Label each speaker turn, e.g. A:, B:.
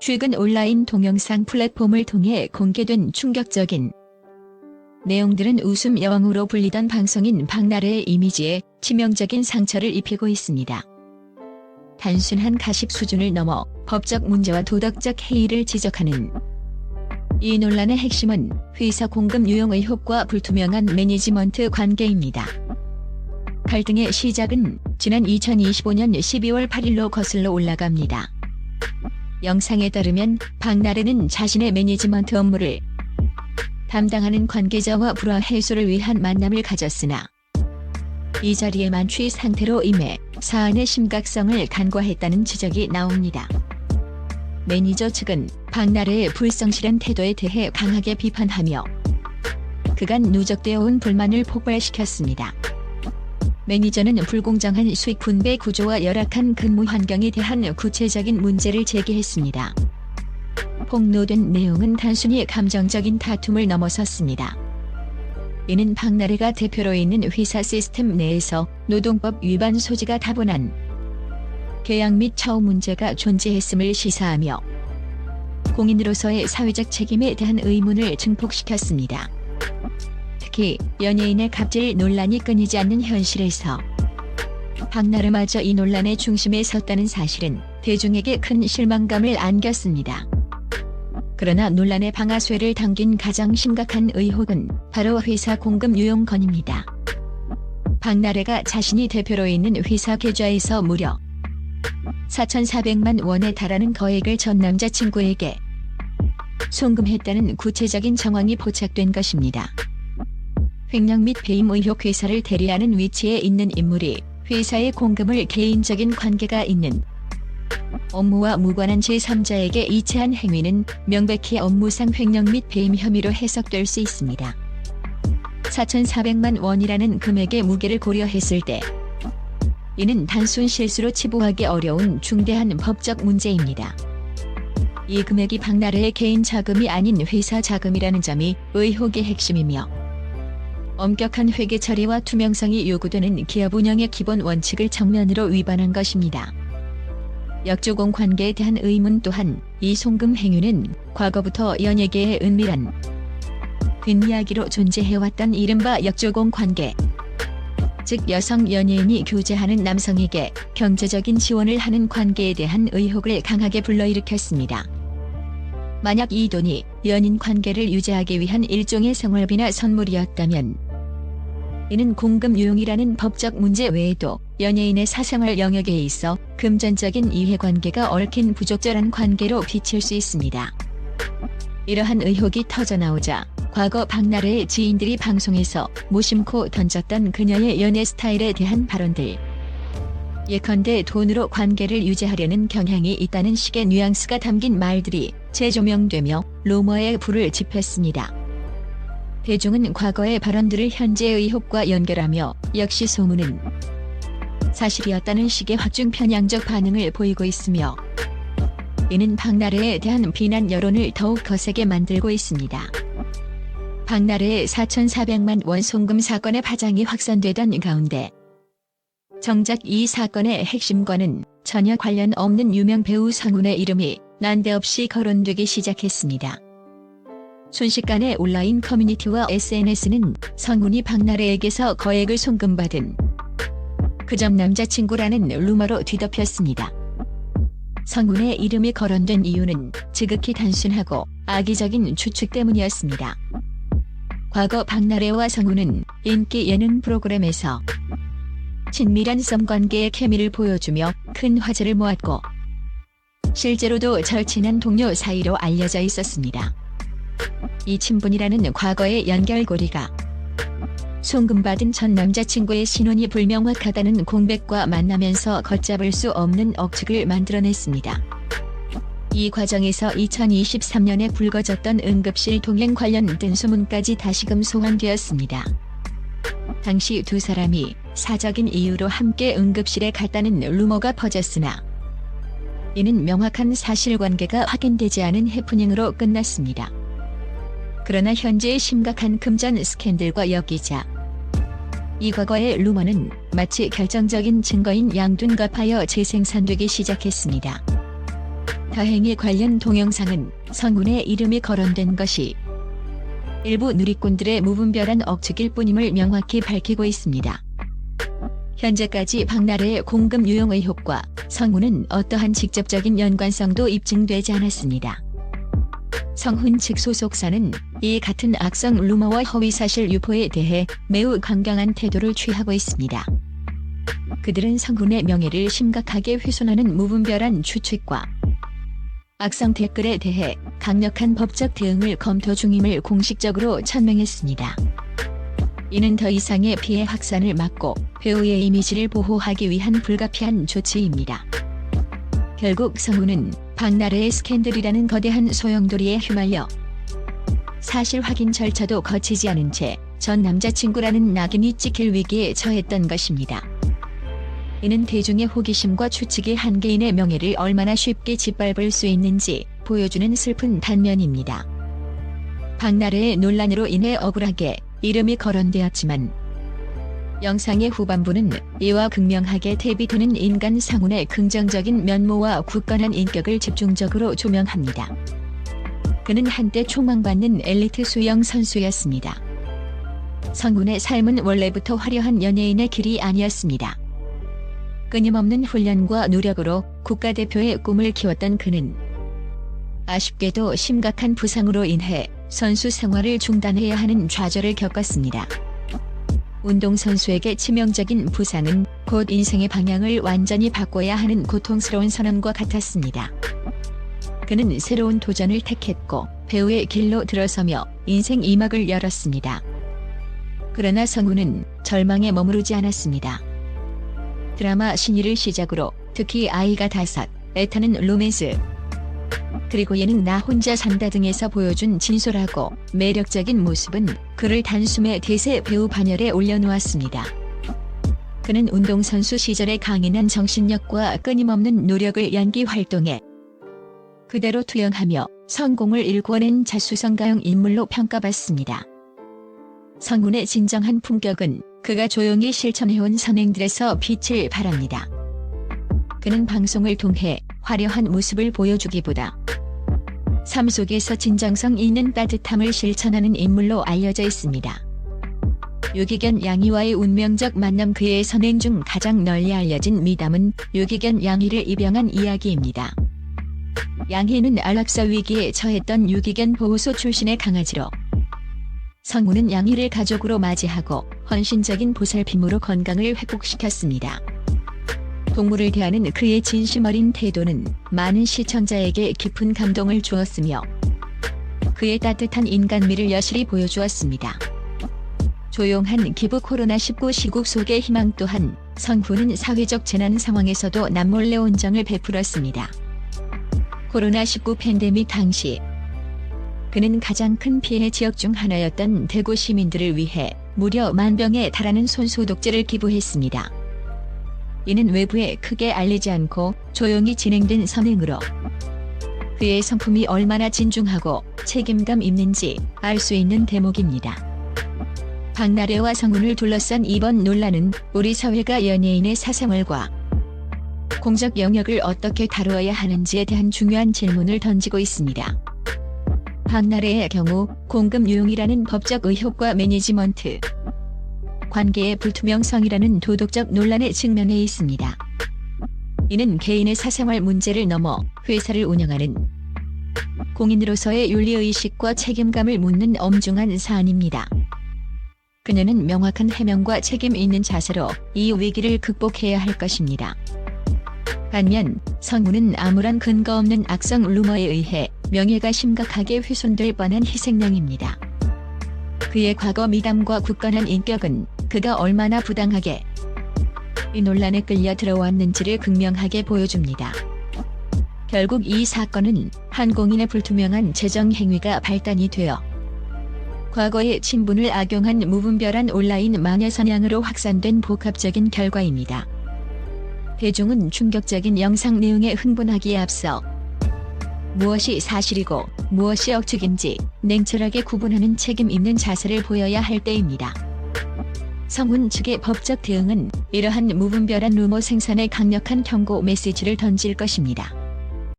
A: 최근 온라인 동영상 플랫폼을 통해 공개된 충격적인 내용들은 웃음 여왕으로 불리던 방송인 박나래의 이미지에 치명적인 상처를 입히고 있습니다. 단순한 가십 수준을 넘어 법적 문제와 도덕적 해이를 지적하는 이 논란의 핵심은 회사 공급 유용 의혹과 불투명한 매니지먼트 관계입니다. 갈등의 시작은 지난 2025년 12월 8일로 거슬러 올라갑니다. 영상에 따르면 박나래는 자신의 매니지먼트 업무를 담당하는 관계자와 불화 해소를 위한 만남을 가졌으나 이 자리에 만취 상태로 임해 사안의 심각성을 간과했다는 지적이 나옵니다. 매니저 측은 박나래의 불성실한 태도에 대해 강하게 비판하며 그간 누적되어 온 불만을 폭발시켰습니다. 매니저는 불공정한 수익 분배 구조와 열악한 근무 환경에 대한 구체적인 문제를 제기했습니다. 폭로된 내용은 단순히 감정적인 다툼을 넘어섰습니다. 이는 박나래가 대표로 있는 회사 시스템 내에서 노동법 위반 소지가 다분한 계약 및 처우 문제가 존재했음을 시사하며 공인으로서의 사회적 책임에 대한 의문을 증폭시켰습니다. 특히 연예인의 갑질 논란이 끊이지 않는 현실에서 박나래마저 이 논란의 중심에 섰다는 사실은 대중에게 큰 실망감을 안겼습니다. 그러나 논란의 방아쇠를 당긴 가장 심각한 의혹은 바로 회사 공급 유용 건입니다. 박나래가 자신이 대표로 있는 회사 계좌에서 무려 4,400만 원에 달하는 거액을 전 남자친구에게 송금했다는 구체적인 정황이 포착된 것입니다. 횡령 및 배임 의혹 회사를 대리하는 위치에 있는 인물이 회사의 공금을 개인적인 관계가 있는 업무와 무관한 제3자에게 이체한 행위는 명백히 업무상 횡령 및 배임 혐의로 해석될 수 있습니다. 4,400만 원이라는 금액의 무게를 고려했을 때 이는 단순 실수로 치부하기 어려운 중대한 법적 문제입니다. 이 금액이 박나래의 개인 자금이 아닌 회사 자금이라는 점이 의혹의 핵심이며 엄격한 회계 처리와 투명성이 요구되는 기업 운영의 기본 원칙을 정면으로 위반한 것입니다. 역조공 관계에 대한 의문 또한 이 송금 행위는 과거부터 연예계의 은밀한 뒷이야기로 존재해왔던 이른바 역조공 관계, 즉 여성 연예인이 교제하는 남성에게 경제적인 지원을 하는 관계에 대한 의혹을 강하게 불러일으켰습니다. 만약 이 돈이 연인 관계를 유지하기 위한 일종의 생활비나 선물이었다면 이는 공급 유용이라는 법적 문제 외에도 연예인의 사생활 영역에 있어 금전적인 이해관계가 얽힌 부적절한 관계로 비칠 수 있습니다. 이러한 의혹이 터져나오자 과거 박나래의 지인들이 방송에서 무심코 던졌던 그녀의 연애 스타일에 대한 발언들, 예컨대 돈으로 관계를 유지하려는 경향이 있다는 식의 뉘앙스가 담긴 말들이 재조명되며 루머에 불을 지폈습니다. 대중은 과거의 발언들을 현재의 의혹과 연결하며 역시 소문은 사실이었다는 식의 확증 편향적 반응을 보이고 있으며 이는 박나래에 대한 비난 여론을 더욱 거세게 만들고 있습니다. 박나래의 4,400만 원 송금 사건의 파장이 확산되던 가운데 정작 이 사건의 핵심과는 전혀 관련 없는 유명 배우 성훈의 이름이 난데없이 거론되기 시작했습니다. 순식간에 온라인 커뮤니티와 SNS는 성훈이 박나래에게서 거액을 송금받은 그점 남자친구라는 루머로 뒤덮였습니다. 성훈의 이름이 거론된 이유는 지극히 단순하고 악의적인 추측 때문이었습니다. 과거 박나래와 성훈은 인기 예능 프로그램에서 친밀한 썸관계의 케미를 보여주며 큰 화제를 모았고 실제로도 절친한 동료 사이로 알려져 있었습니다. 이 친분이라는 과거의 연결고리가 송금받은 전 남자친구의 신원이 불명확하다는 공백과 만나면서 걷잡을 수 없는 억측을 만들어냈습니다. 이 과정에서 2023년에 불거졌던 응급실 동행 관련된 소문까지 다시금 소환되었습니다. 당시 두 사람이 사적인 이유로 함께 응급실에 갔다는 루머가 퍼졌으나 이는 명확한 사실관계가 확인되지 않은 해프닝으로 끝났습니다. 그러나 현재의 심각한 금전 스캔들과 엮이자 이 과거의 루머는 마치 결정적인 증거인 양둔갑하여 재생산되기 시작했습니다. 다행히 관련 동영상은 성훈의 이름이 거론된 것이 일부 누리꾼들의 무분별한 억측일 뿐임을 명확히 밝히고 있습니다. 현재까지 박나래의 공금 유용 의혹과 성훈은 어떠한 직접적인 연관성도 입증되지 않았습니다. 성훈 측 소속사는 이 같은 악성 루머와 허위사실 유포에 대해 매우 강경한 태도를 취하고 있습니다. 그들은 성훈의 명예를 심각하게 훼손하는 무분별한 추측과 악성 댓글에 대해 강력한 법적 대응을 검토 중임을 공식적으로 천명했습니다. 이는 더 이상의 피해 확산을 막고 배우의 이미지를 보호하기 위한 불가피한 조치입니다. 결국 성훈은 박나래의 스캔들이라는 거대한 소용돌이에 휘말려 사실 확인 절차도 거치지 않은 채 전 남자친구라는 낙인이 찍힐 위기에 처했던 것입니다. 이는 대중의 호기심과 추측이 한 개인의 명예를 얼마나 쉽게 짓밟을 수 있는지 보여주는 슬픈 단면입니다. 박나래의 논란으로 인해 억울하게 이름이 거론되었지만 영상의 후반부는 이와 극명하게 대비되는 인간 성훈의 긍정적인 면모와 굳건한 인격을 집중적으로 조명합니다. 그는 한때 촉망받는 엘리트 수영 선수였습니다. 성훈의 삶은 원래부터 화려한 연예인의 길이 아니었습니다. 끊임없는 훈련과 노력으로 국가대표의 꿈을 키웠던 그는 아쉽게도 심각한 부상으로 인해 선수 생활을 중단해야 하는 좌절을 겪었습니다. 운동선수에게 치명적인 부상은 곧 인생의 방향을 완전히 바꿔야 하는 고통스러운 선언과 같았습니다. 그는 새로운 도전을 택했고 배우의 길로 들어서며 인생 2막을 열었습니다. 그러나 성훈은 절망에 머무르지 않았습니다. 드라마 신의를 시작으로 특히 아이가 5, 애타는 로맨스, 그리고 예능 나 혼자 산다 등에서 보여준 진솔하고 매력적인 모습은 그를 단숨에 대세 배우 반열에 올려놓았습니다. 그는 운동선수 시절의 강인한 정신력과 끊임없는 노력을 연기 활동에 그대로 투영하며 성공을 일궈낸 자수성가형 인물로 평가받습니다. 성훈의 진정한 품격은 그가 조용히 실천해온 선행들에서 빛을 발합니다. 그는 방송을 통해 화려한 모습을 보여주기보다 삶 속에서 진정성 있는 따뜻함을 실천하는 인물로 알려져 있습니다. 유기견 양이와의 운명적 만남, 그의 선행 중 가장 널리 알려진 미담은 유기견 양이를 입양한 이야기입니다. 양희는 안락사 위기에 처했던 유기견 보호소 출신의 강아지로 성훈은 양희를 가족으로 맞이하고 헌신적인 보살핌으로 건강을 회복시켰습니다. 동물을 대하는 그의 진심 어린 태도는 많은 시청자에게 깊은 감동을 주었으며 그의 따뜻한 인간미를 여실히 보여주었습니다. 조용한 기부 코로나19 시국 속의 희망 또한 성훈은 사회적 재난 상황에서도 남몰래 온정을 베풀었습니다. 코로나19 팬데믹 당시 그는 가장 큰 피해 지역 중 하나였던 대구 시민들을 위해 무려 10,000병에 달하는 손소독제를 기부했습니다. 이는 외부에 크게 알리지 않고 조용히 진행된 선행으로 그의 성품이 얼마나 진중하고 책임감 있는지 알 수 있는 대목입니다. 박나래와 성훈을 둘러싼 이번 논란은 우리 사회가 연예인의 사생활과 공적 영역을 어떻게 다루어야 하는지에 대한 중요한 질문을 던지고 있습니다. 박나래의 경우 공금 유용이라는 법적 의혹과 매니지먼트 관계의 불투명성이라는 도덕적 논란에 직면해 있습니다. 이는 개인의 사생활 문제를 넘어 회사를 운영하는 공인으로서의 윤리의식과 책임감을 묻는 엄중한 사안입니다. 그녀는 명확한 해명과 책임 있는 자세로 이 위기를 극복해야 할 것입니다. 반면 성훈은 아무런 근거 없는 악성 루머에 의해 명예가 심각하게 훼손될 뻔한 희생양입니다. 그의 과거 미담과 굳건한 인격은 그가 얼마나 부당하게 이 논란에 끌려 들어왔는지를 극명하게 보여줍니다. 결국 이 사건은 한 공인의 불투명한 재정 행위가 발단이 되어 과거의 친분을 악용한 무분별한 온라인 마녀 사냥으로 확산된 복합적인 결과입니다. 대중은 충격적인 영상 내용에 흥분하기에 앞서 무엇이 사실이고 무엇이 억측인지 냉철하게 구분하는 책임 있는 자세를 보여야 할 때입니다. 성훈 측의 법적 대응은 이러한 무분별한 루머 생산에 강력한 경고 메시지를 던질 것입니다.